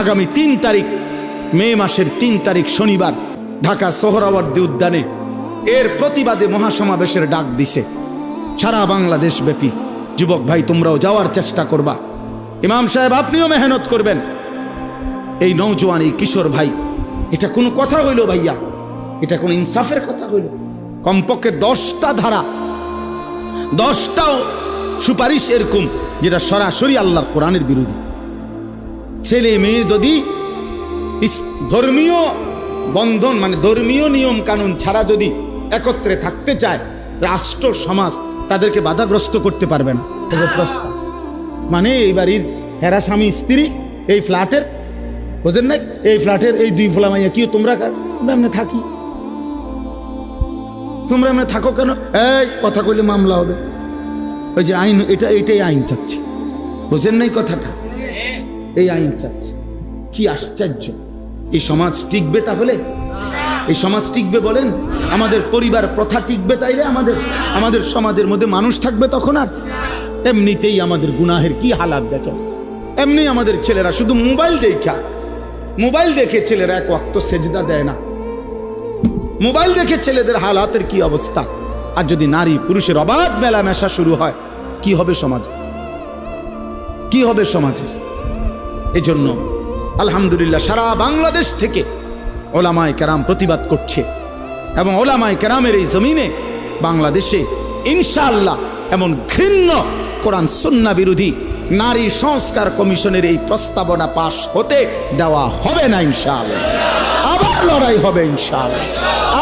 আগামী 3 তারিখ মে মাসের 3 তারিখ শনিবার ঢাকা সোহরাওয়ার্দী উদ্যানে এর প্রতিবাদে মহাসমাবেশের ডাক দিছে সারা বাংলাদেশ ব্যাপী। যুবক ভাই, তোমরাও যাওয়ার চেষ্টা করবা। ইমাম সাহেব, আপনিও মেহনত করবেন। এই নওজোয়ান, এই কিশোর ভাই, এটা কোনো কথা হইল ভাইয়া? এটা কোনো ইনসাফের কথা হইল? কমপক্ষে 10টা ধারা, 10টাও সুপারিশ এরকম যেটা সরাসরি আল্লাহর কোরআনের বিরোধী। ছেলে মেয়ে যদি ধর্মীয় বন্ধন মানে ধর্মীয় নিয়ম কানুন ছাড়া যদি একত্রে থাকতে চায়, রাষ্ট্র সমাজ তাদেরকে বাধাগ্রস্ত করতে পারবে না। মানে এই বাড়ির হেরা স্বামী স্ত্রী এই ফ্ল্যাটের, বোঝেন নাই, এই ফ্ল্যাটের এই 2 ফোলা মাইয়া কি তোমরা এমনি থাকি, তোমরা এমনি থাকো কেন? এই কথা কইলে মামলা হবে। ওই যে আইন, এটাই আইন চাচ্ছে, বোঝেন নাই কথাটা? এই আইন চাচ্ছে। কি আশ্চর্য! এই সমাজ টিকবে তাহলে? এই সমাজ টিকবে বলেন? আমাদের পরিবার প্রথা টিকবে তাইলে? আমাদের সমাজের মধ্যে মানুষ থাকবে তখন? আর এমনিতেই আমাদের গুনাহের কি হালাত দেখেন। এমনি আমাদের ছেলেরা শুধু মোবাইল দেখে ছেলেরা 1 ওয়াক্ত সেজদা দেয় না। মোবাইল দেখে ছেলেদের হালাতের কি অবস্থা! আর যদি নারী পুরুষের অবাধ মেলামেশা শুরু হয়, কি হবে সমাজে? কি হবে সমাজে? এই জন্য আলহামদুলিল্লাহ সারা বাংলাদেশ থেকে ওলামায়ে কেরাম প্রতিবাদ করছে, এবং ওলামায়ে কেরামের এই জমিনে বাংলাদেশে ইনশাআল্লাহ এমন ঘৃণ্য কোরআন সুন্নাহ বিরোধী নারী সংস্কার কমিশনের এই প্রস্তাবনা পাশ হতে দেওয়া হবে না ইনশাআল্লাহ। আবার লড়াই হবে ইনশাআল্লাহ,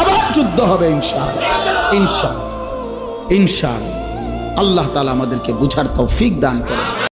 আবার যুদ্ধ হবে ইনশাআল্লাহ, ইনশাআল্লাহ। আল্লাহ তাআলা আমাদেরকে বুঝার তৌফিক দান করেন।